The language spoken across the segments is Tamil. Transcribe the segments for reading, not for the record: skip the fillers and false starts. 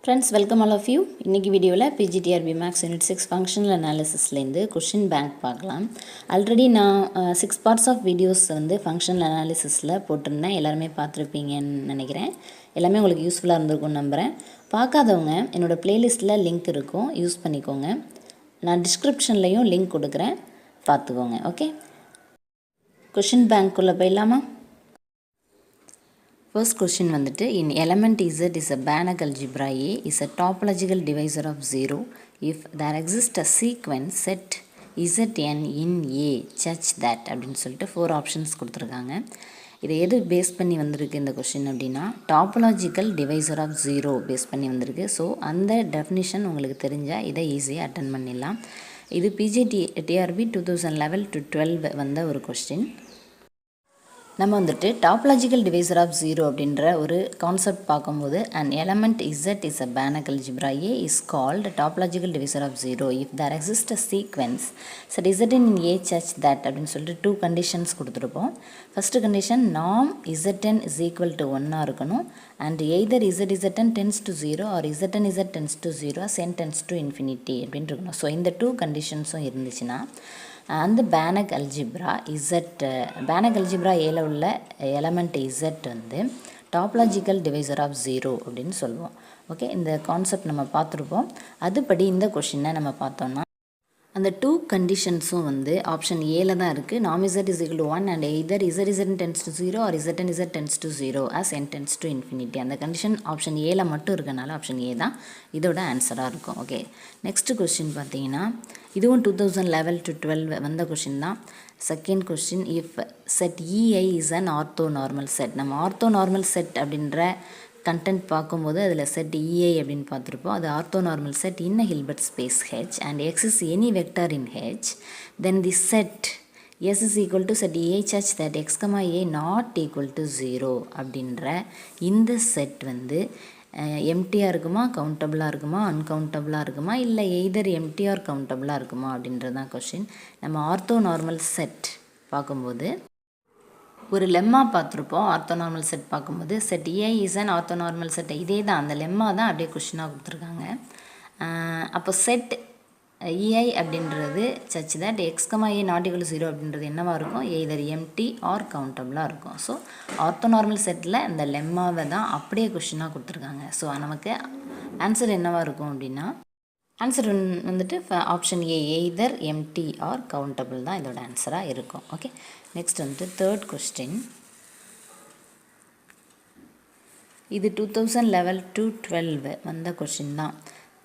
Friends, welcome all of you. இன்னைக்கு வீடியோவில் PGTRB Max Unit 6 Functional Analysisலேருந்து கொஷின் பேங்க் பார்க்கலாம். ஆல்ரெடி நான் 6 பார்ட்ஸ் ஆஃப் வீடியோஸ் ஃபங்க்ஷனல் அனாலிசிஸில் போட்டிருந்தேன். எல்லாருமே பார்த்துருப்பீங்கன்னு நினைக்கிறேன். எல்லாமே உங்களுக்கு யூஸ்ஃபுல்லாக இருந்திருக்கும்னு நம்புகிறேன். பார்க்காதவங்க என்னோடய ப்ளேலிஸ்ட்டில் லிங்க் இருக்கும், யூஸ் பண்ணிக்கோங்க. நான் டிஸ்கிரிப்ஷன்லேயும் லிங்க் கொடுக்குறேன், பார்த்துக்கோங்க. ஓகே, கொஷின் பேங்க்குள்ளே போயிடலாமா? First question in element Z is a Banach algebra A is a topological divisor of 0 if there exists a sequence set Zn in A such that அப்படின்னு சொல்லிட்டு 4 ஆப்ஷன்ஸ் கொடுத்துருக்காங்க. இதை எது பேஸ் பண்ணி வந்திருக்கு இந்த கொஷின் அப்படின்னா டாப்பலாஜிக்கல் டிவைசர் ஆஃப் 0 பேஸ் பண்ணி வந்திருக்கு. ஸோ அந்த டெஃபினிஷன் உங்களுக்கு தெரிஞ்சால் இதை ஈஸியாக அட்டன் பண்ணிடலாம். இது PGTRB 2011-12 வந்த ஒரு கொஸ்டின். நம்ம டாப்பலாஜிக்கல் டிவைசர் ஆஃப் 0 அப்படின்ற ஒரு கான்செப்ட் பார்க்கும்போது an element Z is a Banach algebra A is called topological divisor of 0 if there exists a sequence set Zn in A such that அப்படின்னு சொல்லிட்டு 2 கண்டிஷன்ஸ் கொடுத்துருப்போம். First condition norm Zn is equal to 1 இருக்கணும் and either Zn tends to 0 or Zn tends to 0 as n tends to infinity அப்படின்னு இருக்கணும். ஸோ இந்த 2 கண்டிஷன்ஸும் இருந்துச்சுன்னா அந்த Banach algebra Banach algebra ஏல உள்ள எலமெண்ட் Z டாப்பலாஜிக்கல் டிவைசர் ஆஃப் 0 அப்படின்னு சொல்லுவோம். ஓகே, இந்த கான்செப்ட் நம்ம பார்த்துருப்போம். அதுபடி இந்த கொஷினை நம்ம பார்த்தோம்னா அந்த 2 கண்டிஷன்ஸும் ஆப்ஷன் ஏல தான் இருக்குது. norm Z is equal to 1 and either Zn tends to 0 or Zn tends to 0 as n tends to infinity. அந்த கண்டிஷன் ஆப்ஷன் ஏல மட்டும் இருக்கனால ஆப்ஷன் ஏ தான் இதோட ஆன்சராக இருக்கும். ஓகே, நெக்ஸ்ட் கொஸ்டின் பார்த்தீங்கன்னா இதுவும் 2011-12 வந்த கொஷின் தான். Second question if set EI is an orthonormal set. நம்ம ஆர்த்தோநார்மல் செட் அப்படின்ற கண்டென்ட் பார்க்கும்போது அதில் செட் EI அப்படின்னு பார்த்துருப்போம். அது orthonormal set in Hilbert space H and X is any vector in H, then the set S is equal to set EI such that X, A not equal to 0 அப்படின்ற இந்த செட் எம்டியாக இருக்குமா, கவுண்டபுளாக இருக்குமா, அன்கவுண்டபுளாக இருக்குமா, இல்லை எய்தர் எம்டி ஆர் கவுண்டபுளாக இருக்குமா அப்படின்றது தான் கொஷின். நம்ம ஆர்த்தோநார்மல் செட் பார்க்கும்போது ஒரு லெம்மா பார்த்துருப்போம். ஆர்த்தோநார்மல் செட் பார்க்கும்போது set EI is an orthonormal set. இதே தான் அந்த லெம்மா தான் அப்படியே கொஷினாக கொடுத்துருக்காங்க. அப்போ செட் EI அப்படின்றது such that X, A not equal 0 அப்படின்றது என்னவாக இருக்கும், எய்தர் எம்டி ஆர் கவுண்டபுளாக இருக்கும். ஸோ ஆர்த்தோநார்மல் செட்டில் இந்த லெம்மாவை தான் அப்படியே கொஷினாக கொடுத்துருக்காங்க. ஸோ நமக்கு ஆன்சர் என்னவாக இருக்கும் அப்படின்னா answer option A either empty or countable தான் இதோட ஆன்சராக இருக்கும். Okay, next third question. இது 2011-12 வந்த கொஸ்டின் தான்.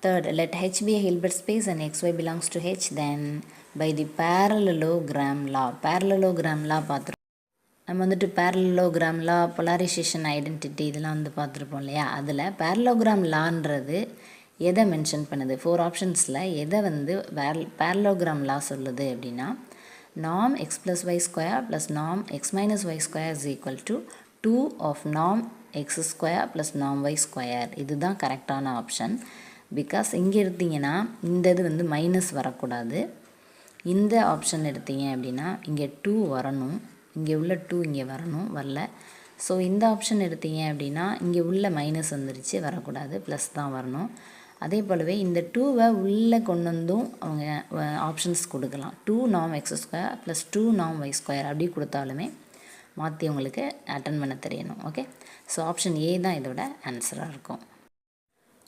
Third, let H be a Hilbert space and XY belongs to H, then by the parallelogram law. Parallelogram law பார்த்துருப்போம். நம்ம parallelogram law, polarization identity இதெல்லாம் பார்த்துருப்போம் இல்லையா. அதில் parallelogram lawன்றது எதை மென்ஷன் பண்ணுது, 4 ஆப்ஷன்ஸில் எதை parallelogram law சொல்லுது அப்படின்னா norm x plus y square plus norm x minus y square is equal to 2 of norm x square plus norm y square. இதுதான் கரெக்டான ஆப்ஷன். பிகாஸ் இங்கே எடுத்திங்கன்னா இந்த இது மைனஸ் வரக்கூடாது. இந்த ஆப்ஷன் எடுத்தீங்க அப்படின்னா இங்கே 2 வரணும், இங்கே உள்ள 2 இங்கே வரணும், வரல. ஸோ இந்த ஆப்ஷன் எடுத்தீங்க அப்படின்னா இங்கே உள்ள மைனஸ் வந்துருச்சு, வரக்கூடாது, ப்ளஸ் தான் வரணும். அதே போலவே இந்த 2வை உள்ளே கொண்டு வந்தும் அவங்க ஆப்ஷன்ஸ் கொடுக்கலாம். 2 norm x square plus 2 norm y square அப்படி கொடுத்தாலுமே மாற்றி உங்களுக்கு அட்டன் பண்ண தெரியணும். ஓகே, ஸோ ஆப்ஷன் ஏ தான் இதோட ஆன்சராக இருக்கும்.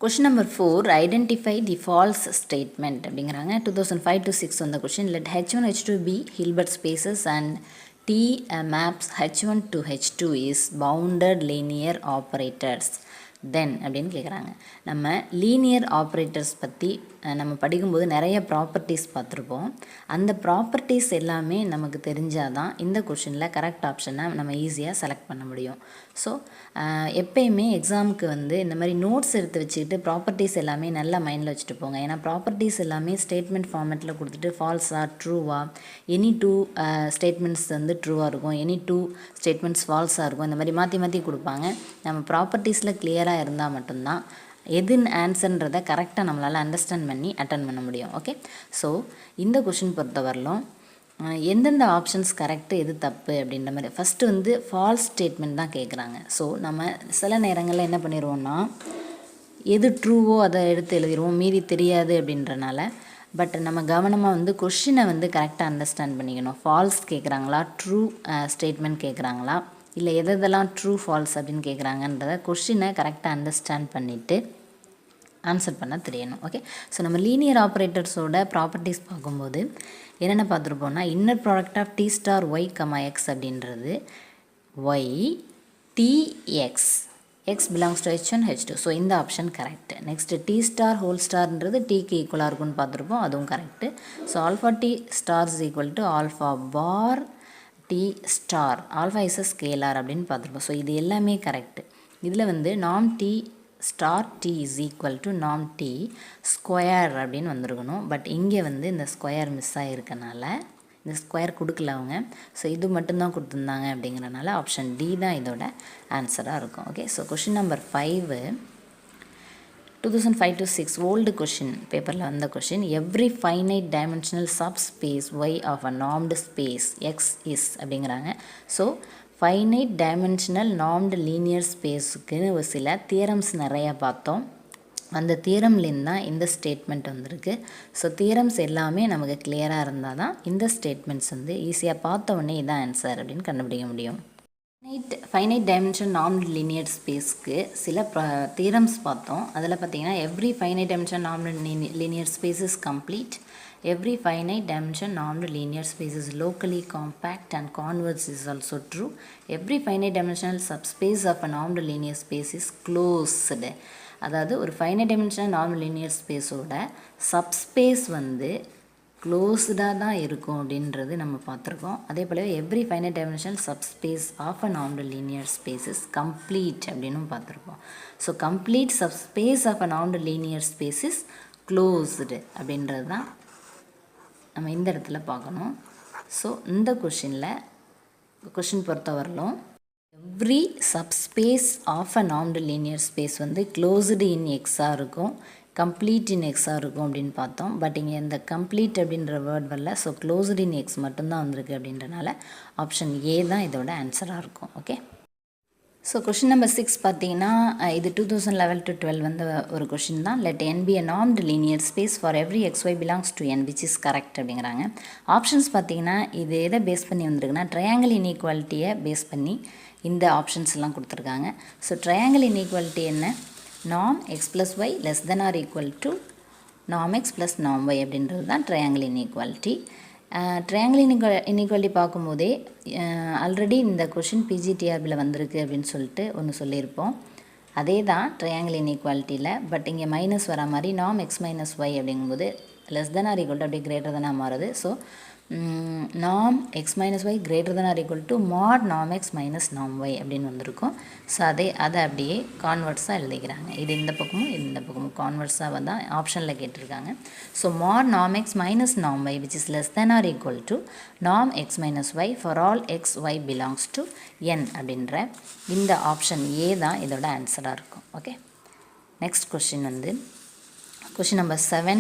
Question number 4, identify the false statement அப்படிங்கிறாங்க. 2005-6 வந்த question. let H1 H2 be Hilbert spaces and T maps H1 to H2 is bounded linear operators then அப்படின்னு கேட்குறாங்க. நம்ம லீனியர் ஆப்ரேட்டர்ஸ் பற்றி நம்ம படிக்கும்போது நிறைய ப்ராப்பர்ட்டிஸ் பார்த்துருப்போம். அந்த ப்ராப்பர்ட்டிஸ் எல்லாமே நமக்கு தெரிஞ்சால் தான் இந்த கொஷினில் கரெக்ட் ஆப்ஷனை நம்ம ஈஸியாக செலக்ட் பண்ண முடியும். ஸோ எப்பயுமே எக்ஸாமுக்கு இந்த மாதிரி நோட்ஸ் எடுத்து வச்சுக்கிட்டு ப்ராப்பர்ட்டிஸ் எல்லாமே நல்லா மைண்டில் வச்சுட்டு போங்க. ஏன்னா ப்ராப்பர்ட்டிஸ் எல்லாமே ஸ்டேட்மெண்ட் ஃபார்மேட்டில் கொடுத்துட்டு ஃபால்ஸாக ட்ரூவா, எனி 2 ஸ்டேட்மெண்ட்ஸ் ட்ரூவாக இருக்கும், எனி 2 ஸ்டேட்மெண்ட்ஸ் ஃபால்ஸாக இருக்கும், இந்த மாதிரி மாற்றி மாற்றி கொடுப்பாங்க. நம்ம ப்ராப்பர்ட்டிஸில் கிளியராக இருந்தால் மட்டும்தான் எது ஆன்சர்ன்றதை கரெக்டாக நம்மளால் அண்டர்ஸ்டாண்ட் பண்ணி அட்டன் பண்ண முடியும். ஓகே, ஸோ இந்த கொஷின் பொறுத்தவரையிலும் எந்தெந்த ஆப்ஷன்ஸ் கரெக்டு எது தப்பு அப்படின்ற மாதிரி ஃபஸ்ட்டு ஃபால்ஸ் ஸ்டேட்மெண்ட் தான் கேட்குறாங்க. ஸோ நம்ம சில நேரங்களில் என்ன பண்ணிடுவோம்னா எது ட்ரூவோ அதை எடுத்து எழுதிடுவோம், மீதி தெரியாது அப்படின்றனால. பட் நம்ம கவனமாக வந்து கொஷினை வந்து கரெக்டாக அண்டர்ஸ்டாண்ட் பண்ணிக்கணும். ஃபால்ஸ் கேட்குறாங்களா, ட்ரூ ஸ்டேட்மெண்ட் கேட்குறாங்களா, இல்லை எதெல்லாம் ட்ரூ ஃபால்ஸ் அப்படின்னு கேட்குறாங்கன்றத கொஷினை கரெக்டாக அண்டர்ஸ்டாண்ட் பண்ணிவிட்டு ஆன்சர் பண்ண தெரியணும். ஓகே, ஸோ நம்ம லீனியர் ஆப்ரேட்டர்ஸோட ப்ராப்பர்ட்டிஸ் பார்க்கும்போது என்னென்ன பார்த்துருப்போம்னா, inner product of T star Y comma X அப்படின்றது Y T X, X belongs to H1 H2. So இந்த option correct. Next T star whole ஸ்டார்ன்றது டிக்கு ஈக்குவலாக இருக்குன்னு பார்த்துருப்போம், அதுவும் correct. So alpha T star is equal to alpha bar T star, alpha is a scalar அப்படின்னு பார்த்துருப்போம். ஸோ இது எல்லாமே கரெக்டு. இதில் வந்து நாம் T star D is equal to நாம் டி ஸ்கொயர் அப்படின்னு வந்திருக்கணும். பட் இங்கே வந்து இந்த ஸ்கொயர் மிஸ் ஆகிருக்கனால இந்த ஸ்கொயர் கொடுக்கல அவங்க. ஸோ இது மட்டும்தான் கொடுத்துருந்தாங்க அப்படிங்கிறனால ஆப்ஷன் டி தான் இதோட ஆன்சராக இருக்கும். Okay, so question number 5 2005-06 old question பேப்பரில் வந்த question. Every finite dimensional subspace Y of a normed space X is அப்படிங்கிறாங்க. So finite dimensional normed linear ஸ்பேஸுக்குன்னு ஒரு சில தியரம்ஸ் நிறையா பார்த்தோம். அந்த தியரம்லேருந்து தான் இந்த ஸ்டேட்மெண்ட் வந்திருக்கு. ஸோ தியரம்ஸ் எல்லாமே நமக்கு கிளியராக இருந்தால் தான் இந்த ஸ்டேட்மெண்ட்ஸ் வந்து ஈஸியாக பார்த்த உடனே இதான் ஆன்சர் அப்படின்னு கண்டுபிடிக்க முடியும். ஃபைனைட் டைமென்ஷன் நார்ம்டு லீனியர் ஸ்பேஸ்க்கு சில தியரம்ஸ் பார்த்தோம். அதில் பார்த்தீங்கன்னா every finite dimension normed linear space is complete, every finite dimension normed linear space is locally compact and converse is also true, every finite dimensional subspace of a normed linear space is closed. அதாவது ஒரு ஃபைனைட் டைமென்ஷனல் நார்மல் லீனியர் ஸ்பேஸோட சப்ஸ்பேஸ் வந்து க்ளோஸ்டாக தான் இருக்கும் அப்படின்றது நம்ம பார்த்துருக்கோம். அதே போலவே every finite dimensional subspace of a normal linear space is complete அப்படின்னும் பார்த்துருக்கோம். So complete subspace of a normal linear space is closed அப்படின்றது தான் நம்ம இந்த இடத்துல பார்க்கணும். ஸோ இந்த கொஷின் பொறுத்தவரையிலும் every subspace of a normed linear space வந்து க்ளோஸ்டு இன் எக்ஸாக இருக்கும், கம்ப்ளீட் இன் எக்ஸாக இருக்கும் அப்படின்னு பார்த்தோம். பட் இங்கே இந்த கம்ப்ளீட் அப்படின்ற வேர்ட் வரல. ஸோ க்ளோஸ்டு இன் எக்ஸ் மட்டும்தான் வந்திருக்கு அப்படின்றனால ஆப்ஷன் ஏ தான் இதோட ஆன்சராக இருக்கும். ஓகே, ஸோ கொஷின் நம்பர் 6 பார்த்தீங்கன்னா இது 2011-12 வந்த ஒரு கொஷின் தான். Let n be a normed linear space for every xy belongs to n which is correct அப்படிங்கிறாங்க. ஆப்ஷன்ஸ் பார்த்தீங்கன்னா இது எதை பேஸ் பண்ணி வந்திருக்குன்னா ட்ரையாங்கிள் இன்ஈக்வாலிட்டியை பேஸ் பண்ணி இந்த ஆப்ஷன்ஸ் எல்லாம் கொடுத்துருக்காங்க. ஸோ ட்ரையாங்கிள் இன்ஈக்வாலிட்டி என்ன, norm x plus y less than or equal to norm x plus norm y அப்படின்றது தான் ட்ரையாங்கிள் இன்ஈக்வாலிட்டி. ட்ரையாங்கிள் இன்இக்வாலிட்டி பார்க்கும்போதே ஆல்ரெடி இந்த கொஷின் பிஜிடிஆர்பியில் வந்திருக்கு அப்படின்னு சொல்லிட்டு ஒன்று சொல்லியிருப்போம். அதே தான் ட்ரையாங்கிள் இன்இக்வாலிட்டியில். பட் இங்கே மைனஸ் வர மாதிரி நாம் எக்ஸ் மைனஸ் ஒய் அப்படிங்கும்போது less than R equal to அப்படியே கிரேட்டர் தெனாக மாறுது. ஸோ நாம் X minus Y greater than R equal to மாட் நாம் எக்ஸ் மைனஸ் நாம் ஒய் அப்படின்னு வந்திருக்கும். ஸோ அதை அப்படியே கான்வர்ஸாக எழுதிக்கிறாங்க. இது இந்த பக்கமும் கான்வர்ஸாக தான் ஆப்ஷனில் கேட்டிருக்காங்க. ஸோ மாட் நாம் எக்ஸ் மைனஸ் நாம் Y which is less than R equal to நாம் X minus Y for all X Y belongs to என் அப்படின்ற இந்த ஆப்ஷன் ஏ தான் இதோட ஆன்சராக இருக்கும். ஓகே, நெக்ஸ்ட் கொஷின் வந்து கொஷின் நம்பர் 7.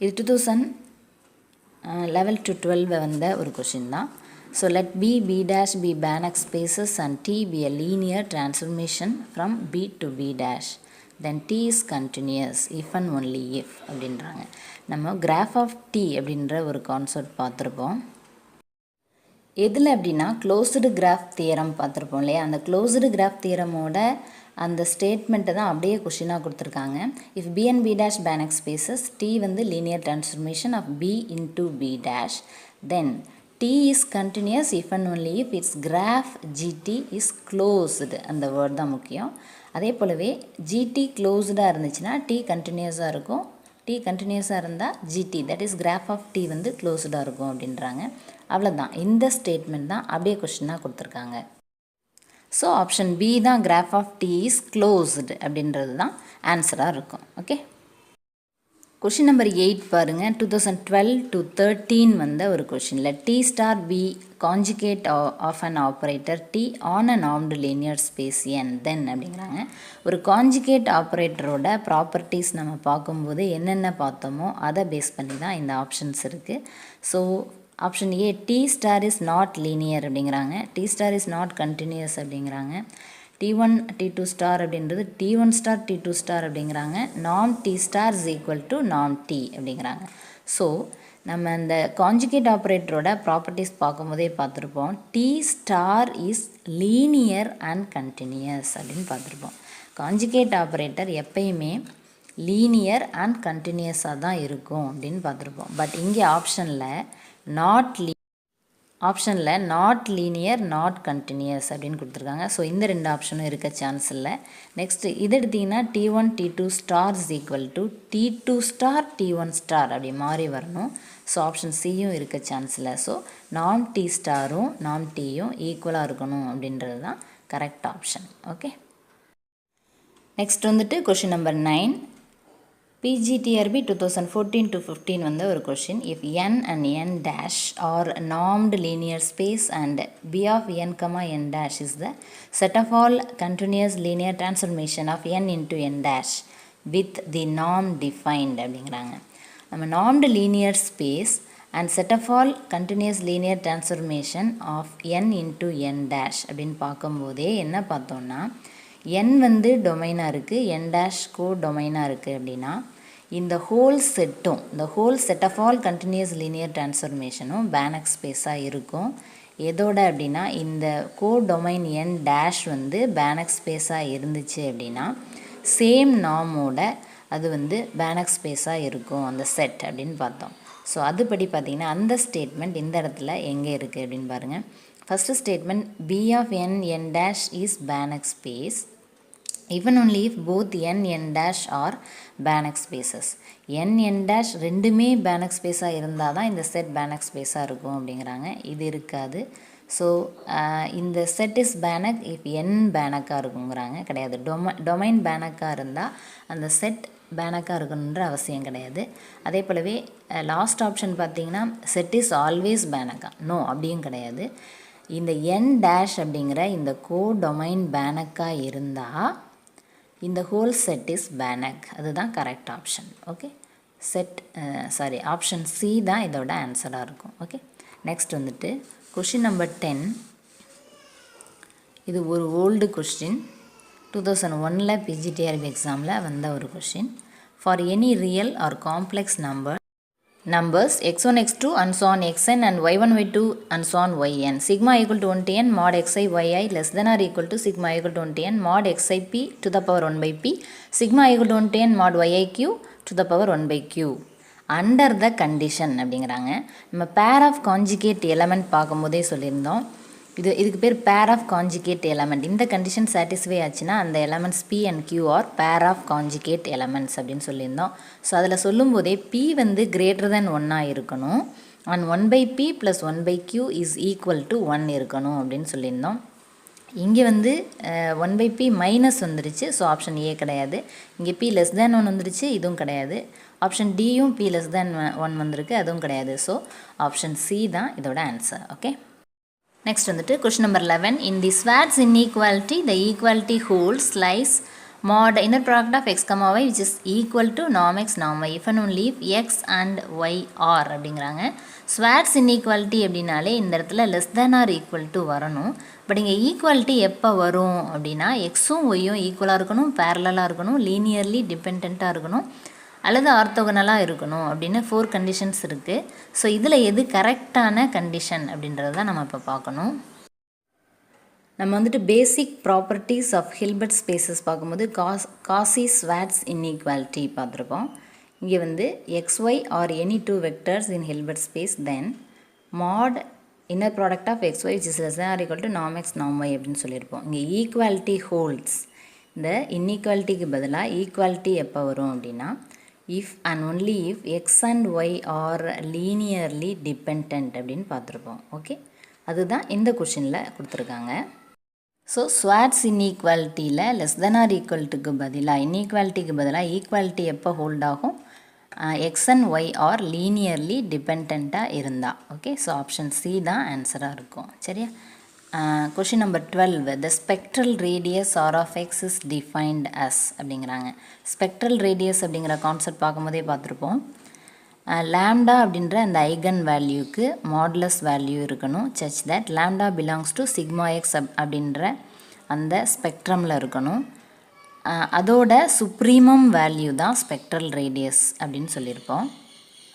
இது 2011-12 வந்த ஒரு கொஷின் தான். So let b dash be Banach spaces and t be a linear transformation from b to b dash, then t is continuous if and only if அப்படின்றாங்க. நம்ம கிராஃப் ஆஃப் t அப்படின்ற ஒரு கான்செப்ட் பார்த்துருப்போம். எதில் அப்படின்னா க்ளோஸ்டு கிராஃப் தியரம் பார்த்துருப்போம் இல்லையா. அந்த க்ளோஸ்டு கிராஃப் தியரமோட அந்த ஸ்டேட்மெண்ட்டை தான் அப்படியே கொஷினாக கொடுத்துருக்காங்க. If B and B dash Banach spaces T வந்து linear transformation of B into B dash, then T is continuous if and only if its graph G T is closed. அந்த வேர்ட் தான் முக்கியம். அதே போலவே ஜிடி க்ளோஸ்டாக இருந்துச்சுன்னா டி கண்டினியூஸாக இருக்கும், டி கண்டினியூஸாக இருந்தால் GT that is graph of T வந்து க்ளோஸ்டாக இருக்கும் அப்படின்றாங்க. அவ்வளோதான், இந்த ஸ்டேட்மெண்ட் தான் அப்படியே கொஷினாக கொடுத்துருக்காங்க. ஸோ ஆப்ஷன் பி தான் graph of T is closed அப்படின்றது தான் ஆன்சராக இருக்கும். ஓகே, கொஷின் நம்பர் 8 பாருங்கள். 2012-13 வந்த ஒரு கொஷினில் T star be conjugate of an operator T on a normed linear space N then அப்படிங்கிறாங்க. ஒரு கான்ஜுகேட் ஆப்ரேட்டரோட ப்ராப்பர்ட்டிஸ் நம்ம பார்க்கும்போது என்னென்ன பார்த்தோமோ அதை பேஸ் பண்ணி தான் இந்த ஆப்ஷன்ஸ் இருக்குது. So option A T star is not linear அப்படிங்கிறாங்க, T star is not continuous அப்படிங்கிறாங்க, T1 T2 star அப்படின்றது T1 star T2 star அப்படிங்கிறாங்க. norm T star is equal to norm T அப்படிங்கிறாங்க. ஸோ நம்ம அந்த காஞ்சுகேட் ஆப்ரேட்டரோட ப்ராப்பர்ட்டிஸ் பார்க்கும்போதே பார்த்துருப்போம். T star is linear and continuous அப்படின்னு பார்த்துருப்போம். காஞ்சுகேட் ஆப்ரேட்டர் எப்பயுமே லீனியர் அண்ட் கண்டினியூஸாக தான் இருக்கும் அப்படின்னு பார்த்துருப்போம். பட் இங்கே ஆப்ஷனில் நாட் லீனியர் நாட் கண்டினியூஸ் அப்படின்னு கொடுத்துருக்காங்க. ஸோ இந்த ரெண்டு ஆப்ஷனும் இருக்க சான்ஸ் இல்லை. நெக்ஸ்ட்டு இது எடுத்திங்கன்னா T1 T2 star is equal to T2 star T1 star அப்படி மாறி வரணும். ஸோ ஆப்ஷன் சியும் இருக்க சான்ஸ் இல்லை. ஸோ நாம் T ஸ்டாரும் நாம் Tயும் ஈக்குவலாக இருக்கணும் அப்படின்றது தான் கரெக்ட் ஆப்ஷன். ஓகே, நெக்ஸ்ட் வந்துட்டு கொஷின் நம்பர் 9. PGTRB 2014-15 வந்த ஒரு question. If n and n dash are normed linear space and B of n, n dash is the set of all continuous linear transformation of n into n dash with the norm defined அப்படிங்கிறாங்க. நம்ம normed linear space and set of all continuous linear transformation of n into n dash அப்படின்னு பார்க்கும்போதே என்ன பார்த்தோம்னா, n வந்து டொமைனாக இருக்குது, n டேஷ் கோ டொமைனாக இருக்குது அப்படின்னா இந்த whole set of all continuous linear டிரான்ஸ்ஃபர்மேஷனும் பேனக் ஸ்பேஸாக இருக்கும். எதோட அப்படின்னா இந்த கோ டொமைன் n டேஷ் வந்து பேனக் ஸ்பேஸாக இருந்துச்சு அப்படின்னா சேம் நாமோட அது வந்து பேனக் ஸ்பேஸாக இருக்கும் அந்த செட் அப்படின்னு பார்த்தோம். ஸோ அதுபடி பார்த்திங்கன்னா அந்த ஸ்டேட்மெண்ட் இந்த இடத்துல எங்கே இருக்குது அப்படின்னு பாருங்கள். First statement B of n dash is Banach space even only if both n dash are Banach spaces. n dash ரெண்டுமே Banach ஸ்பேஸாக இருந்தால் தான் இந்த செட் Banach ஸ்பேஸாக இருக்கும் அப்படிங்கிறாங்க. இது இருக்காது. ஸோ இந்த set is Banach if n Banachஆக இருக்குங்கிறாங்க. கிடையாது. டொமைன் Banachஆக இருந்தால் அந்த செட் பேனக்காக இருக்கணுன்ற அவசியம் கிடையாது. அதே போலவே லாஸ்ட் ஆப்ஷன் பார்த்திங்கன்னா செட் இஸ் ஆல்வேஸ் பேனக்கா, நோ அப்படியும் கிடையாது. இந்த n டேஷ் அப்படிங்கிற இந்த கோ டொமைன் பேனக்காக இருந்தால் இந்த ஹோல் செட் இஸ் பேனக், அதுதான் correct option. Okay, option C தான் இதோட ஆன்சராக இருக்கும். ஓகே, நெக்ஸ்ட் வந்துட்டு கொஷின் நம்பர் 10. இது ஒரு ஓல்டு கொஸ்டின், 2001 PGTRB எக்ஸாமில் வந்த ஒரு question. For any real or complex numbers x1 x2 and so on xn and y1 y2 and so on yn, sigma equal to 1 to n mod xi yi less than or equal to sigma equal to 1 to n mod xi p to the power 1 by p, sigma equal to 1 to n mod yi q to the power 1 by q under the condition அப்படிங்கிறாங்க. நம்ம pair of conjugate element பார்க்கும்போதே சொல்லியிருந்தோம், இதுக்கு பேர் பேர் ஆஃப் காஞ்சிகேட் எலமெண்ட். இந்த கண்டிஷன் சாட்டிஸ்ஃபை ஆச்சுன்னா அந்த elements P and Q are pair of conjugate elements அப்படின்னு சொல்லியிருந்தோம். ஸோ அதில் சொல்லும்போதே P வந்து கிரேட்டர் தென் 1 இருக்கணும் and 1 by P plus 1 by Q is equal to 1 இருக்கணும் அப்படின்னு சொல்லியிருந்தோம். இங்கே வந்து 1 by P மைனஸ் வந்துருச்சு. ஸோ ஆப்ஷன் ஏ கிடையாது. இங்கே P லெஸ் தேன் 1 வந்துருச்சு, இதுவும் கிடையாது. ஆப்ஷன் டியும் P லெஸ் தேன் 1 வந்திருக்கு, அதுவும் கிடையாது. ஸோ ஆப்ஷன் சி தான் இதோட ஆன்சர். ஓகே, நெக்ஸ்ட் வந்துட்டு question number 11. In the Schwarz inequality the equality holds lies mod inner product of x, y which is equal to norm x norm y if and only if x and y are அப்படிங்கிறாங்க. ஸ்வாட்ஸ் இன்இக்வாலிட்டி அப்படின்னாலே இந்த இடத்துல less than or equal to வரணும். பட் இங்கே ஈக்குவாலிட்டி எப்போ வரும் அப்படின்னா எக்ஸும் ஒய்யும் ஈக்குவலாக இருக்கணும், பேரலாக இருக்கணும், லீனியர்லி டிபெண்ட்டாக இருக்கணும், அல்லது ஆர்த்தோகனலாக இருக்கணும் அப்படின்னு 4 கண்டிஷன்ஸ் இருக்குது. ஸோ இதில் எது கரெக்டான கண்டிஷன் அப்படின்றது தான் நம்ம இப்போ பார்க்கணும். நம்ம வந்துட்டு basic properties of Hilbert spaces பார்க்கும்போது காசி ஸ்வாட்ஸ் இன்இக்வாலிட்டி பார்த்துருப்போம். இங்கே வந்து xy are any 2 vectors in Hilbert space then mod inner product of xy which is less than or equal to norm x norm y அப்படின்னு சொல்லியிருப்போம். இங்கே ஈக்குவாலிட்டி ஹோல்ட்ஸ். இந்த இன்இக்வாலிட்டிக்கு பதிலாக ஈக்குவாலிட்டி எப்போ வரும் அப்படின்னா if and only if x and y are linearly dependent அப்படின்னு பார்த்துருப்போம். ஓகே, அதுதான் இந்த கொஷினில் கொடுத்துருக்காங்க. ஸோ ஸ்வாட்ஸ் இன்இக்வாலிட்டியில் லெஸ் தென் ஆர் ஈக்குவல்ட்டுக்கு பதிலாக இன்இக்வாலிட்டிக்கு பதிலாக ஈக்குவாலிட்டி எப்போ ஹோல்ட் ஆகும், X and Y are linearly டிபெண்ட்டாக இருந்தால். ஓகே, ஸோ ஆப்ஷன் சி தான் ஆன்சராக இருக்கும். சரியா? Question number 12. The spectral radius R of X is defined as அப்படிங்கிறாங்க. ஸ்பெக்ட்ரல் ரேடியஸ் அப்படிங்கிற கான்செப்ட் பார்க்கும்போதே பார்த்துருப்போம். லாம்டா அப்படின்ற அந்த ஐகன் வேல்யூக்கு மாடுலஸ் வேல்யூ இருக்கணும் such that lambda belongs to sigma X அப்படின்ற அந்த ஸ்பெக்ட்ரமில் இருக்கணும். அதோட சுப்ரீமம் வேல்யூ தான் ஸ்பெக்ட்ரல் ரேடியஸ் அப்படின்னு சொல்லியிருப்போம்.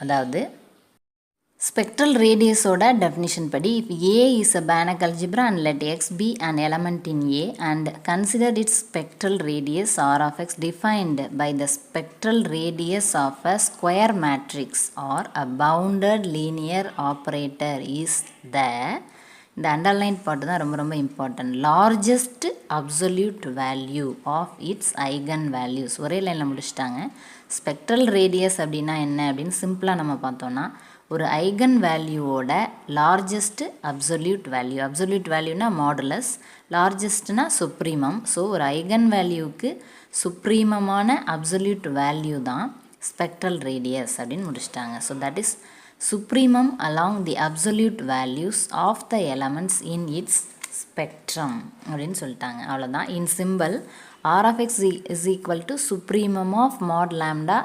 அதாவது spectral radius ஓட definition படி if A is a Banach algebra and let X be an element in A and consider its spectral radius R of X defined by the spectral radius of a square matrix or a bounded linear operator is the இந்த அண்டர்லைன் பாட்டு தான் ரொம்ப ரொம்ப important largest absolute value of its eigen values. ஒரே லைனில் முடிச்சிட்டாங்க. ஸ்பெக்ட்ரல் ரேடியஸ் அப்படின்னா என்ன அப்படின்னு சிம்பிளாக நம்ம பார்த்தோன்னா ஒரு ஐகன் வேல்யூவோட லார்ஜஸ்ட் அப்சல்யூட் வேல்யூனா மாடுலஸ், லார்ஜஸ்ட்னா சுப்ரீமம். ஸோ ஒரு ஐகன் வேல்யூவுக்கு சுப்ரீமமான அப்சல்யூட் வேல்யூ தான் ஸ்பெக்ட்ரல் ரேடியஸ் அப்படின்னு முடிச்சிட்டாங்க. So that is supremum along the absolute values of the elements in its spectrum அப்படின்னு சொல்லிட்டாங்க. அவ்வளோதான். in symbol R of X is equal to supremum of mod lambda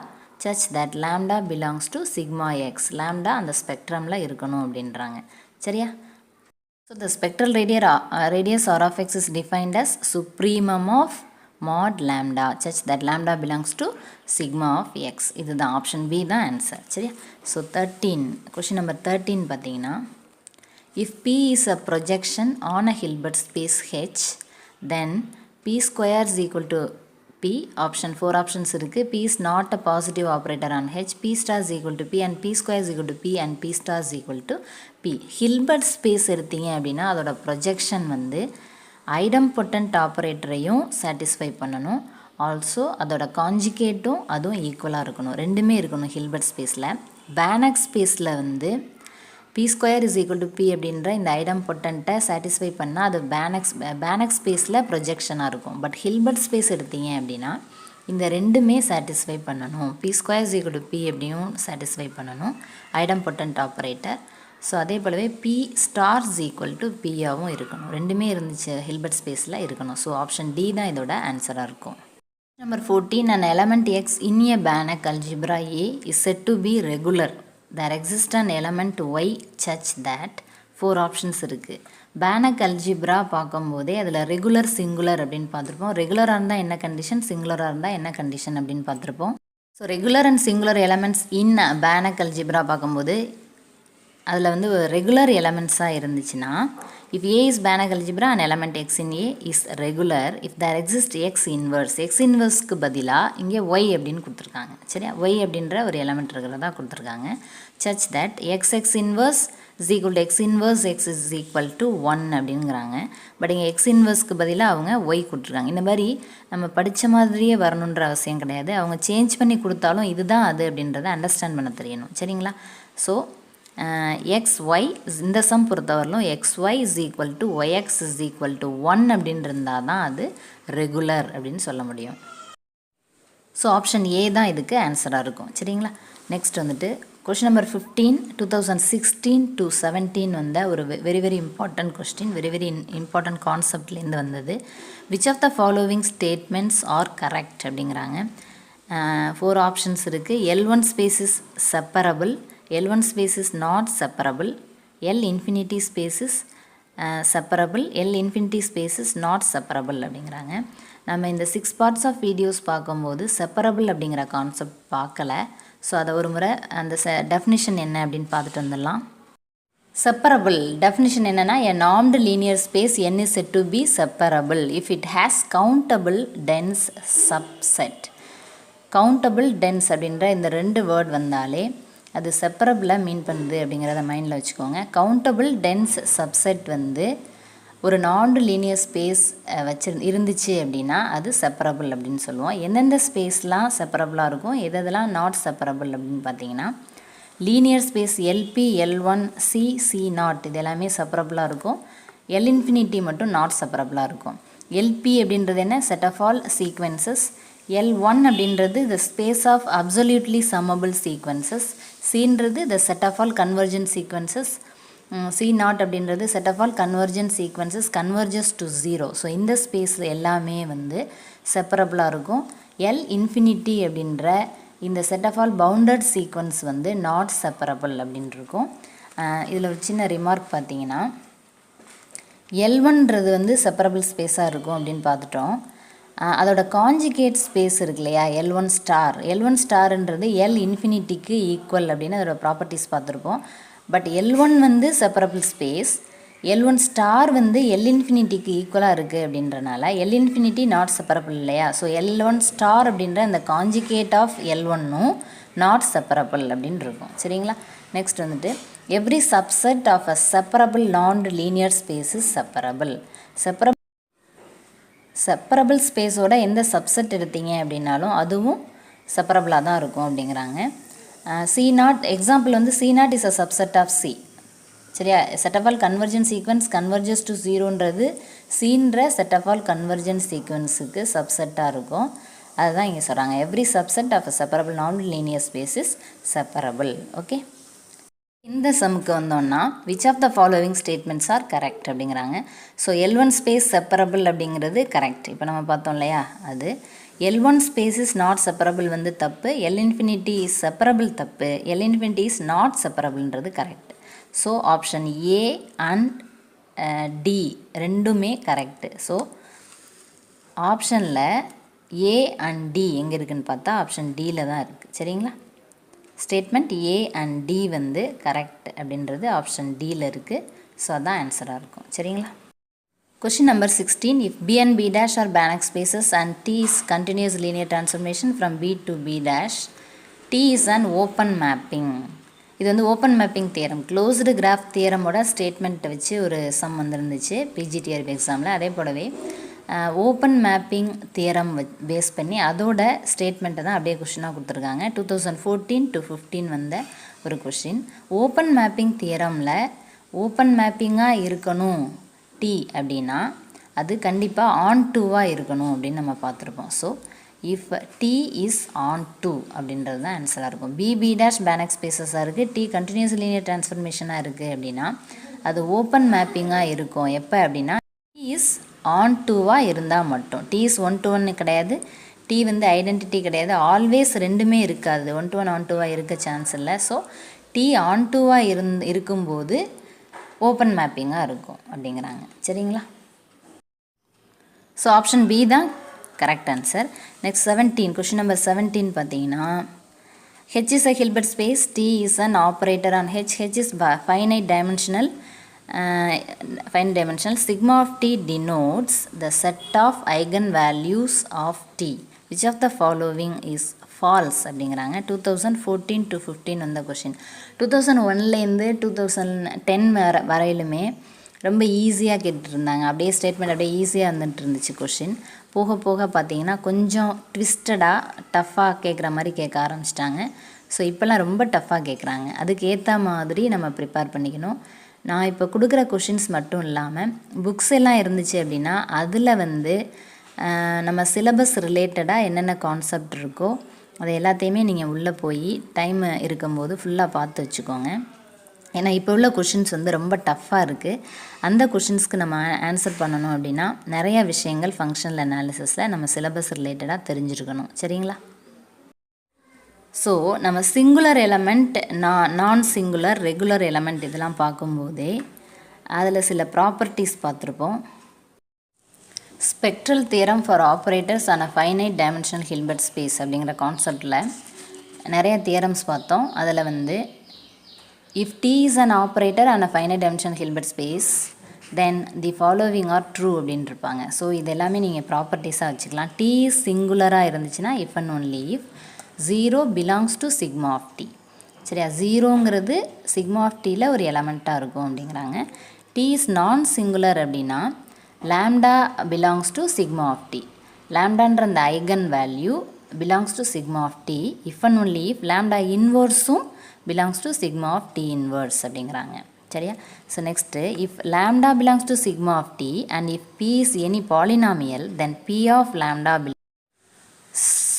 such that lambda belongs to sigma x. lambda அந்த ஸ்பெக்ட்ரமில் இருக்கணும் அப்படின்றாங்க. சரியா? So the spectral radius R of X is defined as supremum of mod lambda such that lambda belongs to sigma of x. இது தான் ஆப்ஷன் பி தான் ஆன்சர். சரியா? ஸோ 13 கொஷின் நம்பர் 13 பார்த்தீங்கன்னா if P is a projection on a Hilbert space H then P square is equal to P. Option 4 options இருக்குது. P is not a positive operator on H. P star is equal to P and P square is equal to P and P star is equal to P. Hilbert space எடுத்தீங்க அப்படின்னா அதோட ப்ரொஜெக்ஷன் வந்து ஐடம்பொட்டன்ட் ஆப்ரேட்டரையும் சாட்டிஸ்ஃபை பண்ணணும். ஆல்சோ அதோட காஞ்சிகேட்டும் அதுவும் ஈக்குவலாக இருக்கணும். ரெண்டுமே இருக்கணும் ஹில்பர்ட் ஸ்பேஸில். பேனக் ஸ்பேஸில் வந்து P square is equal to P அப்படின்ற இந்த ஐடம்பொட்டன்ட்டை சாட்டிஸ்ஃபை பண்ணால் அது பேனக் ஸ்பேஸில் ப்ரொஜெக்ஷனாக இருக்கும். பட் ஹில்பர்ட் ஸ்பேஸ் எடுத்தீங்க அப்படின்னா இந்த ரெண்டுமே சாட்டிஸ்ஃபை பண்ணணும். P square is equal to P எப்படியும் சாட்டிஸ்ஃபை பண்ணணும் ஐடம்பொட்டன்ட் ஆப்ரேட்டர். ஸோ அதே போலவே P star is equal to பியாகவும் இருக்கணும். ரெண்டுமே இருந்துச்சு ஹில்பர்ட் ஸ்பேஸில் இருக்கணும். ஸோ ஆப்ஷன் டி தான் இதோட ஆன்சராக இருக்கும். Number 14 an element x in a Banach algebra A is said to be regular. There exists an element y such that 4 options இருக்குது. Banach algebra பார்க்கும்போதே அதில் ரெகுலர் சிங்குலர் அப்படின்னு பார்த்துருப்போம். ரெகுலராக இருந்தால் என்ன கண்டிஷன், சிங்குலராக இருந்தால் என்ன கண்டிஷன் அப்படின்னு பார்த்துருப்போம். So regular and singular elements in Banach algebra பார்க்கும்போது அதில் வந்து ரெகுலர் எலமெண்ட்ஸாக இருந்துச்சுன்னா if A is Banach algebra and element x in A is regular if there exists x inverseக்கு பதிலாக இங்கே y அப்படின்னு கொடுத்துருக்காங்க. சரியா? y அப்படின்ற ஒரு எலமெண்ட் இருக்கிறதா கொடுத்துருக்காங்க. such that x inverse is equal to x inverse x is equal to 1 அப்படிங்கிறாங்க. பட் இங்கே x inverseக்கு பதிலாக அவங்க y கொடுத்துருக்காங்க. இந்த மாதிரி நம்ம படித்த மாதிரியே வரணுன்ற அவசியம் கிடையாது. அவங்க சேஞ்ச் பண்ணி கொடுத்தாலும் இதுதான் அது அப்படின்றத அண்டர்ஸ்டாண்ட் பண்ண தெரியணும். சரிங்களா? ஸோ xy இந்த சம் பொறுத்தவரையிலும் xy is equal to yx is equal to 1 அப்படின்னு இருந்தால் தான் அது ரெகுலர் அப்படின்னு சொல்ல முடியும். ஸோ ஆப்ஷன் ஏ தான் இதுக்கு ஆன்சராக இருக்கும். சரிங்களா? நெக்ஸ்ட் வந்துட்டு கொஷின் நம்பர் 15 2016 to 17 வந்த ஒரு very important question, very important கான்செப்ட்லேருந்து வந்தது. Which of the following statements are correct அப்படிங்கிறாங்க. 4 ஆப்ஷன்ஸ் இருக்குது. L1 space is separable, L1 space is not separable, L infinity space is separable, L infinity space is not separable அப்படிங்கிறாங்க. நம்ம இந்த 6 parts of videos பார்க்கும்போது separable அப்படிங்கிற கான்செப்ட் பார்க்கல. ஸோ அதை ஒரு முறை அந்த டெஃபினிஷன் என்ன அப்படின்னு பார்த்துட்டு வந்துடலாம். செப்பரபிள் டெஃபினிஷன் என்னென்னா a normed linear space n is said to be separable if it has countable dense subset. countable dense அப்படின்ற இந்த 2 வேர்ட் வந்தாலே அது செப்பரபிளாக மீன் பண்ணுது அப்படிங்கிறத மைண்டில் வச்சுக்கோங்க. கவுண்டபிள் டென்ஸ் சப்செட் வந்து ஒரு நான்டு லீனியர் ஸ்பேஸ் இருந்துச்சு அப்படின்னா அது செப்பரபிள் அப்படின்னு சொல்லுவோம். எந்தெந்த ஸ்பேஸ்லாம் செப்பரபிளாக இருக்கும், எதெல்லாம் நாட் செப்பரபிள் அப்படின்னு பார்த்தீங்கன்னா linear space LP L one C not இது எல்லாமே செப்பரபிளாக இருக்கும். எல் இன்ஃபினிட்டி மட்டும் நாட் செப்பரபிளாக இருக்கும். எல்பி அப்படின்றது என்ன, set of all sequences. L1 அப்படின்றது the space of absolutely summable sequences. Cன்றது the set of all convergent sequences. C0 அப்படின்றது set of all convergent sequences converges to 0. So இந்த ஸ்பேஸில் எல்லாமே வந்து செப்பரபிளாக இருக்கும். L infinity அப்படின்ற இந்த set of all bounded sequence வந்து not separable அப்படின்னு இருக்கும். இதில் ஒரு சின்ன ரிமார்க் பார்த்தீங்கன்னா L1ன்றது வந்து செப்பரபிள் ஸ்பேஸாக இருக்கும் அப்படின்னு பார்த்துட்டோம். அதோட காஞ்சிகேட் ஸ்பேஸ் இருக்கு இல்லையா, L1 ஸ்டார்ன்றது L இன்ஃபினிட்டிக்கு ஈக்குவல் அப்படின்னு அதோட ப்ராப்பர்ட்டிஸ் பார்த்துருப்போம். பட் L1 வந்து செப்பரபிள் ஸ்பேஸ், L1 ஸ்டார் வந்து L இன்ஃபினிட்டிக்கு ஈக்குவலாக இருக்குது அப்படின்றனால L இன்ஃபினிட்டி நாட் செப்பரபிள் இல்லையா. ஸோ L1 ஸ்டார் அப்படின்ற இந்த காஞ்சிகேட் ஆஃப் L1னும் நாட் செப்பரபிள் அப்படின்னு இருக்கும். சரிங்களா. நெக்ஸ்ட் வந்துட்டு every subset of a separable நான் linear space is separable. Separable ஸ்பேஸோட எந்த சப்செட் எடுத்தீங்க அப்படின்னாலும் அதுவும் செப்பரபிளாக தான் இருக்கும் அப்படிங்கிறாங்க. C0 எக்ஸாம்பிள் வந்து C0 is a subset of C. சரியா. Set of all convergent sequence converges to 0ன்றது Cன்ற செட் ஆஃப் ஆல் கன்வர்ஜென்ட் சீக்வன்ஸுக்கு சப்செட்டாக இருக்கும். அதுதான் இங்கே சொல்கிறாங்க. Every subset of a separable நான் linear space is separable. Okay. இந்த சம்முக்கு வந்தோம்னா which of the following statements are correct அப்படிங்கிறாங்க. ஸோ L1 ஸ்பேஸ் செப்பரபிள் அப்படிங்கிறது கரெக்ட். இப்போ நம்ம பார்த்தோம் இல்லையா, அது L1 space is not separable வந்து தப்பு, L இன்ஃபினிட்டி இஸ் செப்பரபிள் தப்பு, L இன்ஃபினிட்டி இஸ் நாட் செப்பரபிள்ன்றது correct. So option A and D ரெண்டுமே கரெக்டு. ஸோ ஆப்ஷனில் ஏ அண்ட் டி எங்கே இருக்குதுன்னு பார்த்தா ஆப்ஷன் டியில் தான் இருக்குது. சரிங்களா. ஸ்டேட்மெண்ட் ஏ அண்ட் டி வந்து கரெக்ட் அப்படின்றது ஆப்ஷன் டியில் இருக்குது. ஸோ அதான் ஆன்சராக இருக்கும். சரிங்களா. Question number 16. If B and B' are Banach spaces and T is continuous linear transformation from B to B', T is an open mapping. இது வந்து open mapping theorem, closed graph தியரமோட ஸ்டேட்மெண்ட்டை வச்சு ஒரு சம் வந்துருந்துச்சு PGTRB எக்ஸாமில். அதே போலவே ஓப்பன் மேப்பிங் தியரம் பேஸ் பண்ணி அதோட ஸ்டேட்மெண்ட்டை தான் அப்படியே கொஷினாக கொடுத்துருக்காங்க. 2014 to 15 வந்த ஒரு கொஷின். ஓப்பன் மேப்பிங் தியரமில் ஓப்பன் மேப்பிங்காக இருக்கணும் T அப்படின்னா அது கண்டிப்பாக ஆன் டூவாக இருக்கணும் அப்படின்னு நம்ம பார்த்துருப்போம். So if T is onto அப்படின்றது தான் ஆன்சராக இருக்கும். B Banach ஸ்பேஸஸாக இருக்குது, T கண்டினியூஸ் லீனியர் டிரான்ஸ்ஃபர்மேஷனாக இருக்குது அப்படின்னா அது ஓப்பன் மேப்பிங்காக இருக்கும். எப்போ அப்படின்னா T இஸ் ஆன் டூவாக இருந்தால் மட்டும். T இஸ் 1-to-1 கிடையாது, T வந்து ஐடென்டிட்டி கிடையாது, ஆல்வேஸ் ரெண்டுமே இருக்காது, 1-to-1 ஆன் டூவாக இருக்க சான்ஸ் இல்லை. ஸோ T ஆன் டூவாக இருக்கும்போது ஓப்பன் மேப்பிங்காக இருக்கும் அப்படிங்கிறாங்க. சரிங்களா. ஸோ ஆப்ஷன் பி தான் correct answer. Next 17, question number 17 பார்த்தீங்கன்னா H is a Hilbert space, T is an operator on H is finite dimensional. Sigma of T denotes the set of eigenvalues of T. Which of the following is false அப்படிங்கிறாங்க. 2014 to 15 வந்த கொஷின். 2001லேருந்து 2010 வரையிலுமே ரொம்ப ஈஸியாக கேட்டுருந்தாங்க. அப்படியே ஸ்டேட்மெண்ட் அப்படியே ஈஸியாக வந்துட்டு இருந்துச்சு கொஷின். போக போக பார்த்தீங்கன்னா கொஞ்சம் ட்விஸ்டடாக டஃப்பாக கேட்குற மாதிரி கேட்க ஆரம்பிச்சிட்டாங்க. ஸோ இப்போல்லாம் ரொம்ப டஃப்பாக கேட்குறாங்க. அதுக்கு ஏற்ற மாதிரி நம்ம ப்ரிப்பேர் பண்ணிக்கணும். நான் இப்போ கொடுக்குற கொஷின்ஸ் மட்டும் இல்லாமல் புக்ஸ் எல்லாம் இருந்துச்சு அப்படின்னா அதில் வந்து நம்ம சிலபஸ் ரிலேட்டடாக என்னென்ன கான்செப்ட் இருக்கோ அது எல்லாத்தையுமே நீங்கள் உள்ளே போய் டைம் இருக்கும்போது ஃபுல்லாக பார்த்து வச்சுக்கோங்க. ஏன்னா இப்போ உள்ள கொஷின்ஸ் வந்து ரொம்ப டஃப்பாக இருக்குது. அந்த கொஷின்ஸ்க்கு நம்ம ஆன்சர் பண்ணணும் அப்படின்னா நிறைய விஷயங்கள் ஃபங்க்ஷனல் அனாலிசிஸில் நம்ம சிலபஸ் ரிலேட்டடாக தெரிஞ்சிருக்கணும். சரிங்களா. ஸோ நம்ம சிங்குலர் எலமெண்ட், நான் சிங்குலர், ரெகுலர் எலமெண்ட் இதெல்லாம் பார்க்கும்போதே அதில் சில ப்ராப்பர்ட்டிஸ் பார்த்துருப்போம். Spectral theorem for operators on a finite dimensional Hilbert space அப்படிங்கிற கான்செப்டில் நிறைய தியரம்ஸ் பார்த்தோம். அதில் வந்து if T is an operator on a finite dimensional Hilbert space then the following are true அப்படின்னு இருப்பாங்க. ஸோ இது எல்லாமே நீங்கள் ப்ராப்பர்ட்டிஸாக வச்சுக்கலாம். T சிங்குலராக இருந்துச்சுன்னா if and only if 0 belongs to sigma of T. சரியா. 0ங்கிறது sigma of Tயில் ஒரு எலமெண்ட்டாக இருக்கும் அப்படிங்கிறாங்க. T is நான் சிங்குலர் அப்படின்னா lambda belongs to sigma of T. lambdaன்ற அந்த eigen value belongs to sigma of T if and only if lambda இன்வர்ஸும் belongs to sigma of T inverse அப்படிங்கிறாங்க. சரியா. So next if lambda belongs to sigma of T and if P is any polynomial then P of lambda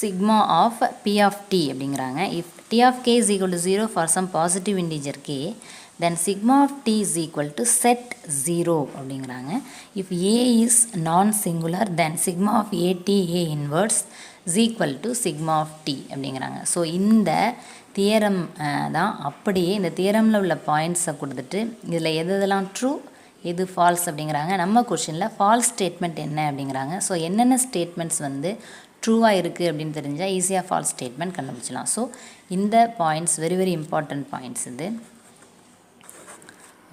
sigma of P of T அப்படிங்கிறாங்க. if T of K is equal to 0 for some positive integer K then sigma of T is equal to set 0 அப்படிங்கிறாங்க. if A is non-singular then sigma of AT A inverse is equal to sigma of T அப்படிங்கிறாங்க. ஸோ இந்த தியரம் தான் அப்படியே இந்த தியரமில் உள்ள பாயிண்ட்ஸை கொடுத்துட்டு இதில் எதெல்லாம் ட்ரூ இது ஃபால்ஸ் அப்படிங்கிறாங்க. நம்ம கொஷினில் ஃபால்ஸ் ஸ்டேட்மெண்ட் என்ன அப்படிங்கிறாங்க. ஸோ என்னென்ன ஸ்டேட்மெண்ட்ஸ் வந்து ட்ரூவாக இருக்குது அப்படின்னு தெரிஞ்சால் ஈஸியாக ஃபால்ஸ் ஸ்டேட்மெண்ட் கண்டுபிடிச்சலாம். ஸோ இந்த points very very important points இது.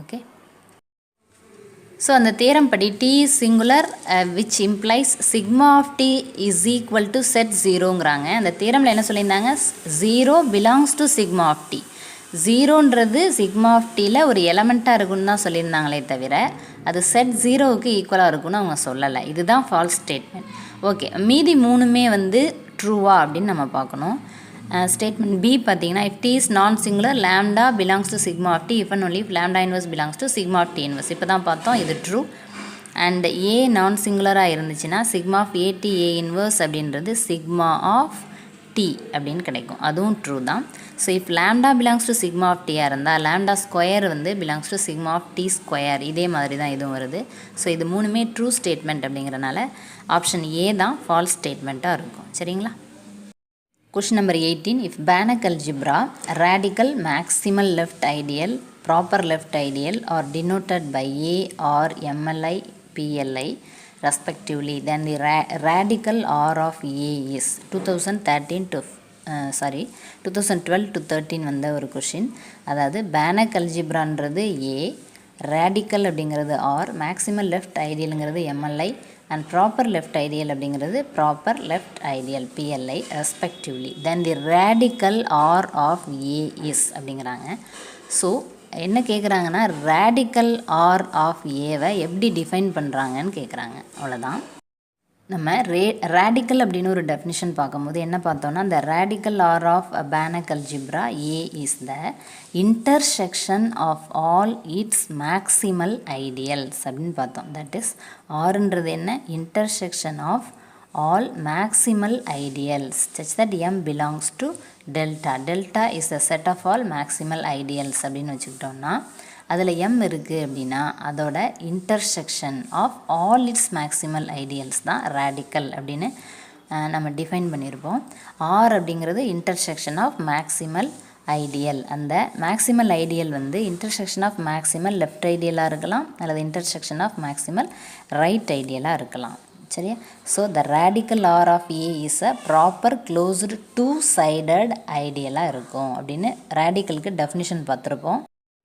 ஓகே, ஸோ அந்த தேரம் படி T is singular which implies sigma of T is equal to set ஜீரோங்கிறாங்க. அந்த தேரமில் என்ன சொல்லியிருந்தாங்க, zero belongs to sigma of T. ஜீரோன்றது சிக்மா ஆஃப் டியில் ஒரு எலமெண்ட்டாக இருக்குன்னு தான் சொல்லியிருந்தாங்களே தவிர அது செட் ஜீரோவுக்கு ஈக்குவலாக இருக்குன்னு அவங்க சொல்லலை. இதுதான் ஃபால்ஸ் ஸ்டேட்மெண்ட். ஓகே, மீதி மூணுமே வந்து ட்ரூவா அப்படின்னு நம்ம பார்க்கணும். ஸ்டேட்மெண்ட் பி பார்த்தீங்கன்னா, if T is non singular lambda belongs to sigma of T if and only if lambda inverse belongs to sigma of T inverse. இப்போ தான் பார்த்தோம் இது ட்ரூ. அண்ட் ஏ நான் சிங்குலராக இருந்துச்சுன்னா sigma of A T A inverse அப்படின்றது சிக்மா ஆஃப் டி அப்படின்னு கிடைக்கும், அதுவும் ட்ரூ தான். So if lambda belongs to sigma of டியாக இருந்தால் லேம்டா ஸ்கொயர் வந்து belongs to sigma of T square, இதே மாதிரி தான் இதுவும் வருது. ஸோ இது மூணுமே ட்ரூ ஸ்டேட்மெண்ட் அப்படிங்கிறனால ஆப்ஷன் ஏ தான் ஃபால்ஸ் ஸ்டேட்மெண்ட்டாக இருக்கும். சரிங்களா? Question number 18. If Banach algebra radical maximal left ideal proper left ideal are denoted by A or MLI PLI respectively, then the radical R of A is 2012 to 13 வந்த ஒரு கொஷின். அதாவது Banach algebraன்றது A, radical அப்படிங்கிறது R, மேக்ஸிமல் லெஃப்ட் ஐடியலுங்கிறது MLI and proper left ideal அப்படிங்கிறது proper left ideal PLI respectively, then the radical R of A is அப்படிங்கிறாங்க. ஸோ என்ன கேட்குறாங்கன்னா ரேடிக்கல் ஆர் ஆஃப் ஏவை எப்படி டிஃபைன் பண்ணுறாங்கன்னு கேட்குறாங்க. அவ்வளோதான். நம்ம ரேடிக்கல் அப்படின்னு ஒரு டெஃபினிஷன் பார்க்கும்போது என்ன பார்த்தோம்னா, the radical R of a Banach algebra A is the intersection of all its maximal ideals அப்படின்னு பார்த்தோம். தட் இஸ் ஆர்ன்றது என்ன, intersection of all maximal ideals such that M belongs to delta. Delta is a set of all maximal ideals அப்படின்னு வச்சுக்கிட்டோம்னா அதில் M இருக்குது அப்படின்னா அதோட intersection of all its maximal ideals தான் ரேடிக்கல் அப்படின்னு நம்ம டிஃபைன் பண்ணியிருப்போம். ஆர் அப்படிங்கிறது இன்டர்செக்ஷன் ஆஃப் மேக்ஸிமல் ஐடியல். அந்த மேக்ஸிமல் ஐடியல் வந்து இன்டர்செக்ஷன் ஆஃப் மேக்ஸிமல் லெஃப்ட் ஐடியலாக இருக்கலாம் அல்லது இன்டர்செக்ஷன் ஆஃப் மேக்ஸிமல் ரைட் ஐடியலாக இருக்கலாம். சரியா? So the radical R of A is a proper closed two sided ஐடியலாக இருக்கும் அப்படின்னு ரேடிக்கலுக்கு டெஃபினிஷன் பார்த்துருப்போம்.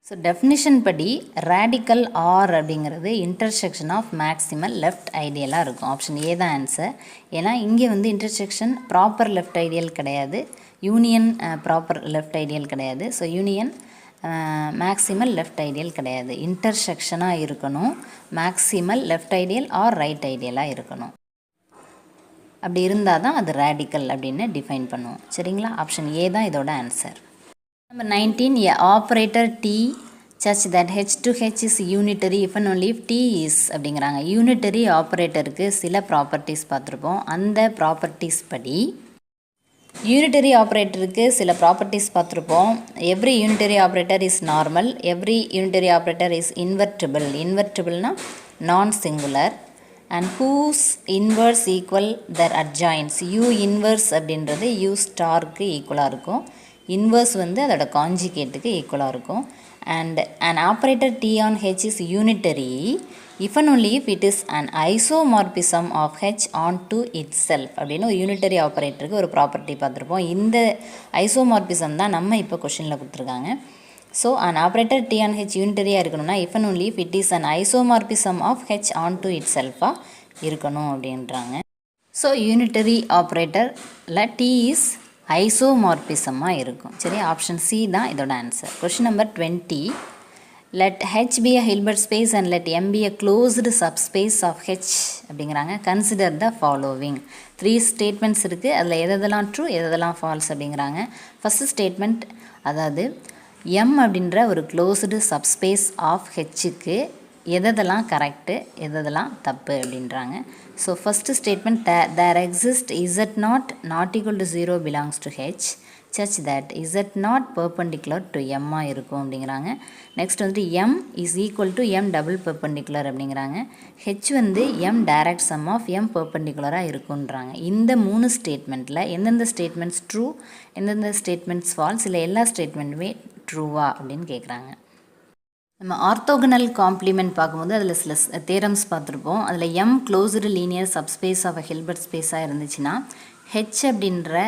ஸோ டெஃபினிஷன் படி ரேடிக்கல் ஆர் அப்படிங்கிறது இன்டர்செக்ஷன் ஆஃப் மேக்ஸிமல் லெஃப்ட் ஐடியலாக இருக்கும். ஆப்ஷன் ஏ தான் ஆன்சர். ஏன்னா இங்கே வந்து இன்டர்செக்ஷன் ப்ராப்பர் லெஃப்ட் ஐடியல் கிடையாது, யூனியன் ப்ராப்பர் லெஃப்ட் ஐடியல் கிடையாது. So union maximal left ideal கிடையாது, இன்டர்செக்ஷனாக இருக்கணும், maximal left ideal or right ஐடியலாக இருக்கணும். அப்படி இருந்தால் தான் அது ரேடிக்கல் அப்படின்னு டிஃபைன் பண்ணுவோம். சரிங்களா? ஆப்ஷன் ஏ தான் இதோட answer. Number 19. A operator T such that H to H is unitary if and only if T is அப்படிங்கிறாங்க. யூனிட்டரி ஆப்ரேட்டருக்கு சில ப்ராப்பர்ட்டிஸ் பார்த்துருப்போம். அந்த ப்ராப்பர்ட்டிஸ் படி யூனிட்டரி ஆப்ரேட்டருக்கு சில ப்ராப்பர்ட்டிஸ் பார்த்துருப்போம். Every unitary operator is normal, every unitary operator is invertible. இன்வெர்டிபிள்னா non singular. And whose inverse equal their adjoints. U inverse அப்படின்றது யூ ஸ்டாருக்கு ஈக்குவலாக இருக்கும், இன்வர்ஸ் வந்து அதோட காஞ்சிகேட்டுக்கு ஈக்குவலாக இருக்கும். And an operator T on H is unitary if and only if it is an isomorphism of H onto itself அப்படின்னு ஒரு யூனிட்டரி ஆப்ரேட்டருக்கு ஒரு ப்ராப்பர்ட்டி பார்த்துருப்போம். இந்த ஐசோமார்பிசம் தான் நம்ம இப்போ கொஷினில் கொடுத்துருக்காங்க. So an operator T on H யூனிட்டரியாக இருக்கணும்னா if and only if it is an isomorphism of H onto itself-ஆக இருக்கணும் அப்படின்றாங்க. ஸோ யூனிட்டரி ஆப்ரேட்டரில் T இஸ் ஐசோமார்பிசமாக இருக்கும். சரி, ஆப்ஷன் சி தான் இதோட answer. Question number 20. let H be a Hilbert space and let M be a closed subspace of H அப்படிங்கிறாங்க. consider the following. 3 ஸ்டேட்மெண்ட்ஸ் இருக்குது, அதில் எதெல்லாம் ட்ரூ எதெல்லாம் ஃபால்ஸ் அப்படிங்கிறாங்க. ஃபஸ்ட்டு ஸ்டேட்மெண்ட், அதாவது M அப்படின்ற ஒரு க்ளோஸ்டு சப்ஸ்பேஸ் ஆஃப் ஹெச்சுக்கு எதெல்லாம் கரெக்டு எதெல்லாம் தப்பு அப்படின்றாங்க. So first statement, there exist Z not equal to 0 belongs to H such that z not perpendicular to m இருக்கும் அப்படிங்கிறாங்க. நெக்ஸ்ட் வந்துட்டு m is equal to m double perpendicular அப்படிங்கிறாங்க. h வந்து m direct sum of m perpendicular இருக்குன்றாங்க. இந்த 3 ஸ்டேட்மெண்ட்டில் எந்தெந்த ஸ்டேட்மெண்ட்ஸ் ட்ரூ எந்தெந்த ஸ்டேட்மெண்ட்ஸ் ஃபால்ஸ், இல்லை எல்லா ஸ்டேட்மெண்ட்டுமே ட்ரூவா அப்படின்னு கேட்குறாங்க. நம்ம ஆர்த்தோகனல் காம்ப்ளிமெண்ட் பார்க்கும்போது அதில் சில தேரம்ஸ் பார்த்துருப்போம். அதில் M closed linear subspace of Hilbert ஸ்பேஸாக இருந்துச்சுன்னா ஹெச் அப்படின்ற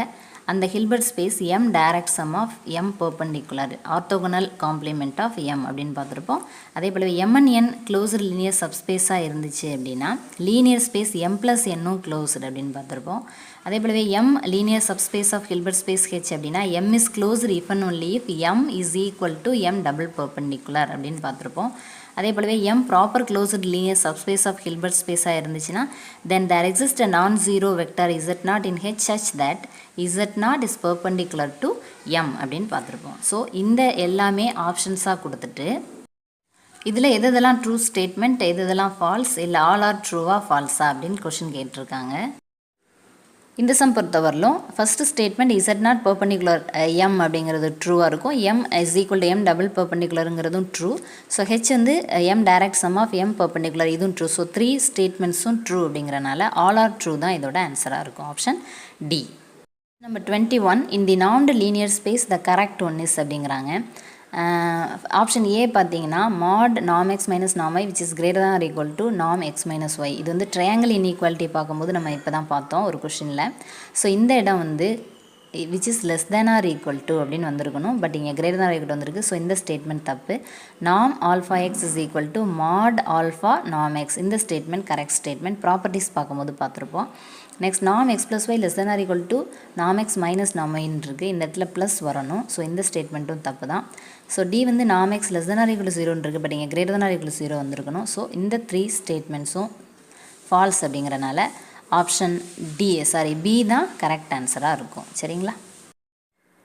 அந்த Hilbert space M direct sum of M perpendicular orthogonal complement of M அப்படின்னு பார்த்துருப்போம். அதே போல் எம்என் என் க்ளோஸ்டு லீனியர் சப்ஸ்பேஸாக இருந்துச்சு அப்படின்னா லீனியர் ஸ்பேஸ் எம் ப்ளஸ் என்னும் க்ளோஸ்டு அப்படின்னு பார்த்துருப்போம். அதே போலவே M linear subspace of Hilbert space H அப்படின்னா M is closed if and only if M is equal to M double perpendicular அப்படின்னு பார்த்துருப்போம். அதே போலவே M proper closed linear subspace of Hilbert ஸ்பேஸாக இருந்துச்சுன்னா then there exist a non zero vector Z naught in H such that Z naught is perpendicular to M அப்படின்னு பார்த்துருப்போம். ஸோ இந்த எல்லாமே ஆப்ஷன்ஸாக கொடுத்துட்டு இதில் எதெல்லாம் ட்ரூ ஸ்டேட்மெண்ட் எதெல்லாம் ஃபால்ஸ் இல்லை ஆல் ஆர் ட்ரூவா ஃபால்ஸா அப்படின்னு கொஷின் கேட்டிருக்காங்க. இந்த சம் பொறுத்தவரையிலும் first statement Z naught perpendicular M அப்படிங்கிறது ட்ரூவாக இருக்கும். M is equal to M double பெர்பெண்டிகுலருங்கிறதும் true. So H வந்து M direct sum of M perpendicular இதுவும் ட்ரூ. ஸோ 3 ஸ்டேட்மெண்ட்ஸும் ட்ரூ அப்படிங்கிறனால ஆல் ஆர் ட்ரூ தான் இதோட ஆன்சராக இருக்கும். Option D. Number 21 in the நான்டு linear space the correct one is அப்படிங்கிறாங்க. ஆப்ஷன் ஏ பார்த்தீங்கன்னா மாட் நாம் எக்ஸ் மைனஸ் நாம் Y which is greater than R equal to நாம் எக்ஸ் மைனஸ் ஒய். இது வந்து ட்ரையாங்கிள் இன்இக்வாலிட்டி பார்க்கும்போது நம்ம இப்போ தான் பார்த்தோம் ஒரு கொஷினில். ஸோ இந்த இடம் வந்து which is less than or equal to அப்படின்னு வந்திருக்கணும். பட் இங்கே கிரேட்டர் தான் ஆர் ஈக்குவல் வந்திருக்கு. ஸோ இந்த ஸ்டேட்மெண்ட் தப்பு. நாம் alpha X is equal to Mat alpha நாம் எக்ஸ் இந்த ஸ்டேட்மெண்ட் கரெக்ட் ஸ்டேட்மெண்ட். ப்ராப்பர்ட்டிஸ் பார்க்கும்போது பார்த்துருப்போம். நெக்ஸ்ட் நாம் X plus Y less than or equal to நாம் எக்ஸ் மைனஸ் நாம் ஒய்ன்னு இருக்குது. இந்த இடத்துல ப்ளஸ் வரணும். ஸோ இந்த ஸ்டேட்மெண்ட்டும் தப்பு தான். ஸோ டி வந்து நாம் X less than or equal to 0 இருக்குது. பட் இங்கே greater than or equal to 0 வந்திருக்கணும். ஸோ இந்த 3 ஸ்டேட்மெண்ட்ஸும் ஃபால்ஸ் அப்படிங்கிறனால ஆப்ஷன் பி தான் கரெக்ட் ஆன்சராக இருக்கும். சரிங்களா?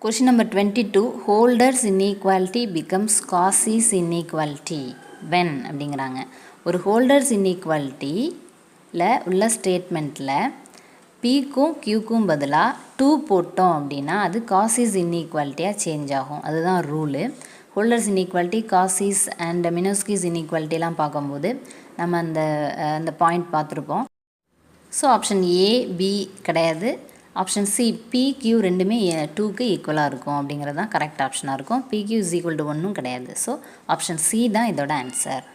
Question number 22 holders inequality becomes Cauchy's inequality when அப்படிங்கிறாங்க. ஒரு ஹோல்டர்ஸ் இன்இக்வாலிட்டியில் உள்ள ஸ்டேட்மெண்ட்டில் பிக்கும் கியூக்கும் பதிலாக 2 போட்டோம் அப்படின்னா அது காசிஸ் இன்இக்வாலிட்டியாக சேஞ்ச் ஆகும். அதுதான் rule. Holder's inequality Cauchy's and Minkowski's இன்இக்வாலிட்டிலாம் பார்க்கும்போது நம்ம அந்த பாயிண்ட் பார்த்துருப்போம். ஸோ ஆப்ஷன் ஏ பி கிடையாது. ஆப்ஷன் சி பி கியூ ரெண்டுமே 2க்கு ஈக்குவலாக இருக்கும் அப்படிங்கிறது தான் கரெக்ட் ஆப்ஷனாக இருக்கும். P Q is equal to 1 கிடையாது. ஸோ ஆப்ஷன் சி தான் இதோட answer.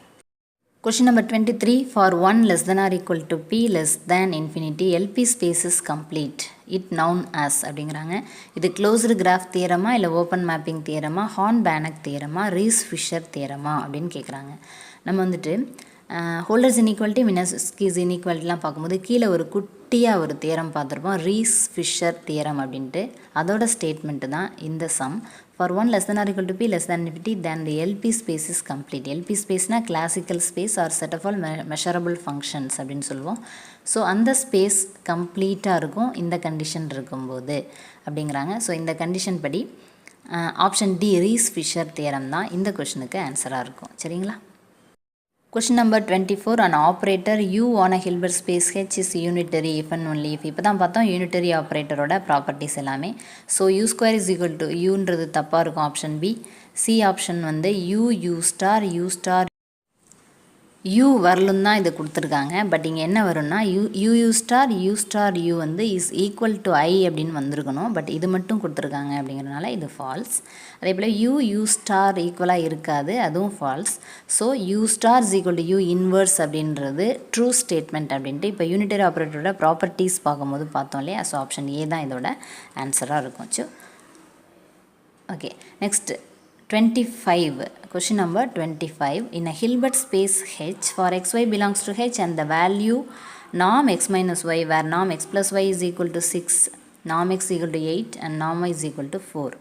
Question number 23 for 1 less than or equal to p less than infinity LP space is complete it known as அப்படிங்கிறாங்க. இது க்ளோஸ்டு கிராஃப் தியரமா இல்லை ஓப்பன் மேப்பிங் தியரமா ஹார்ன்-பேனக் தியரமா ரீஸ் ஃபிஷர் தியரமா அப்படின்னு கேட்குறாங்க. நம்ம வந்துட்டு ஹோல்டர்ஸ் இன்இக்வாலிட்டி மினோஸ்கிஸ் இன்இக்வாலிட்டிலாம் பார்க்கும்போது கீழே ஒரு குட்டியாக ஒரு தியரம் பார்த்துருப்போம் ரீஸ் ஃபிஷர் தியரம் அப்படின்ட்டு. அதோட ஸ்டேட்மெண்ட்டு தான் இந்த some. For 1 less than or equal to p less than infinity then the LP space is complete. LP spaceனா classical space or set of all measurable functions அப்படின்னு சொல்லுவோம். ஸோ அந்த ஸ்பேஸ் கம்ப்ளீட்டாக இருக்கும் இந்த கண்டிஷன் இருக்கும்போது அப்படிங்கிறாங்க. ஸோ இந்த கண்டிஷன் படி option D Riesz Fischer theorem தான் இந்த கொஷனுக்கு ஆன்சராக இருக்கும். சரிங்களா? Question number 24 an operator u on a Hilbert space H is unitary if and only if. இப்போ தான் பார்த்தோம் யூனிட்டரி ஆப்ரேட்டரோட ப்ராப்பர்ட்டிஸ் எல்லாமே. So u square is equal to யூன்றது தப்பாக இருக்கும் ஆப்ஷன் பி. சி ஆப்ஷன் வந்து u ஸ்டார் u வரலும் தான் இது கொடுத்துருக்காங்க. பட் இங்கே என்ன வரும்னா u ஸ்டார் u வந்து இஸ் ஈக்குவல் டு ஐ அப்படின்னு வந்திருக்கணும். பட் இது மட்டும் கொடுத்துருக்காங்க அப்படிங்கிறனால இது ஃபால்ஸ். அதே போல் u ஸ்டார் ஈக்குவலாக இருக்காது, அதுவும் false. So u star is equal to u inverse அப்படின்றது ட்ரூ ஸ்டேட்மெண்ட் அப்படின்ட்டு இப்போ யூனிட்டரி ஆப்ரேட்டரோட ப்ராப்பர்ட்டிஸ் பார்க்கும்போது பார்த்தோம் இல்லையா? ஸோ ஆப்ஷன் ஏ தான் இதோட ஆன்சராக இருக்கும். Okay, next 25 question number 25 in a Hilbert space H for xy belongs to H and the value norm x minus y where norm x plus y is equal to 6 norm x equal to 8 and norm y is equal to 4.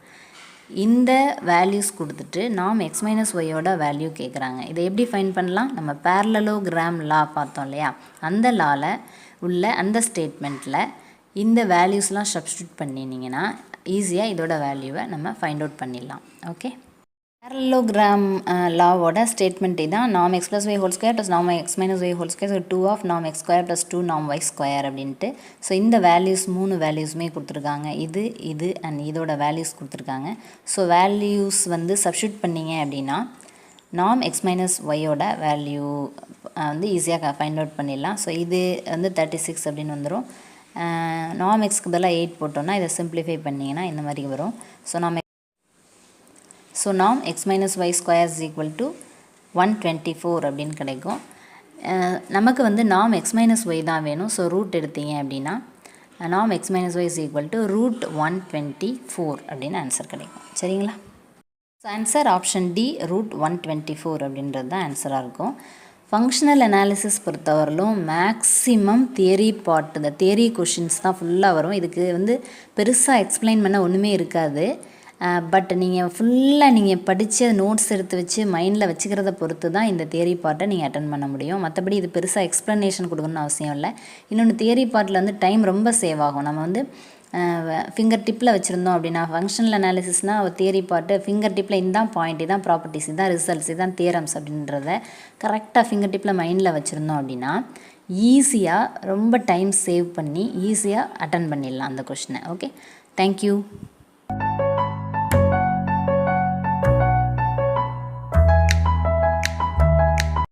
இந்த வேல்யூஸ் கொடுத்துட்டு நாம் எக்ஸ் மைனஸ் ஒய்யோட வேல்யூ கேட்குறாங்க. இதை எப்படி ஃபைன் பண்ணலாம்? நம்ம பேரலலோகிராம் லா பார்த்தோம் இல்லையா? அந்த லாவில் உள்ள அந்த ஸ்டேட்மெண்ட்டில் இந்த வேல்யூஸ்லாம் சப்ஸ்டியூட் பண்ணினீங்கன்னா ஈஸியாக இதோட வேல்யூவை நம்ம ஃபைண்ட் அவுட் பண்ணிடலாம். ஓகே, பேரலோகிராம் லாவோட ஸ்டேட்மெண்ட் தான் நாம் X plus Y whole square plus நாம் X minus Y whole square. So 2 of நாம் எக்ஸ் ஸ்கொயர் ப்ளஸ் 2 நாம் ஒய் ஸ்கொயர் அப்படின்ட்டு. ஸோ இந்த வேல்யூஸ் 3 வேல்யூஸுமே கொடுத்துருக்காங்க. இது அண்ட் இதோட வேல்யூஸ் கொடுத்துருக்காங்க. ஸோ வேல்யூஸ் வந்து சப்ஸ்டியூட் பண்ணிங்க அப்படின்னா நாம் எக்ஸ் மைனஸ் ஒய்யோட வேல்யூ வந்து ஈஸியாக ஃபைண்ட் அவுட் பண்ணிடலாம். ஸோ இது வந்து 36 அப்படின்னு வந்துடும். நாம் எக்ஸ்க்கு பதிலாக 8 போட்டோம்னா இதை சிம்பிளிஃபை பண்ணிங்கன்னா இந்த மாதிரி வரும். ஸோ நாம் x minus y square is equal to 124 அப்படின்னு கிடைக்கும். நமக்கு வந்து நார்ம் x மைனஸ் ஒய் தான் வேணும். ஸோ ரூட் எடுத்தீங்க அப்படின்னா norm x minus y is equal to root 124 அப்படின்னு ஆன்சர் கிடைக்கும். சரிங்களா? So answer option D root 124 அப்படின்றது தான் ஆன்சராக இருக்கும். ஃபங்க்ஷனல் அனாலிசிஸ் பொறுத்தவரையிலும் மேக்ஸிமம் தியரி பார்ட், இந்த தியரி கொஷின்ஸ் தான் ஃபுல்லாக வரும். இதுக்கு வந்து பெருசாக எக்ஸ்பிளைன் பண்ண ஒன்றுமே இருக்காது. பட் நீங்கள் ஃபுல்லாக நீங்கள் படித்த நோட்ஸ் எடுத்து வச்சு மைண்டில் வச்சுக்கிறத பொறுத்து தான் இந்த தியரி பார்ட்டை நீங்கள் அட்டன் பண்ண முடியும். மற்றபடி இது பெருசாக எக்ஸ்ப்ளனேஷன் கொடுக்கணும்னு அவசியம் இல்லை. இன்னொன்று தியரி பார்ட்டில் வந்து டைம் ரொம்ப சேவ் ஆகும். நம்ம வந்து ஃபிங்கர் டிப்பில் வச்சுருந்தோம் அப்படின்னா, ஃபங்க்ஷனல் அனாலிசிஸ்னால் ஒரு தியரி பார்ட்டு ஃபிங்கர் டிப்பில் இதுதான் பாயிண்ட், இதுதான் ப்ராப்பர்ட்டிஸ், இதுதான் ரிசல்ட்ஸ், இதுதான் தியரம்ஸ் அப்படின்றத கரெக்டாக ஃபிங்கர் டிப்பில் மைண்டில் வச்சுருந்தோம் அப்படின்னா ஈஸியாக ரொம்ப டைம் சேவ் பண்ணி ஈஸியாக அட்டன் பண்ணிடலாம் அந்த கொஷினை. Okay, thank you.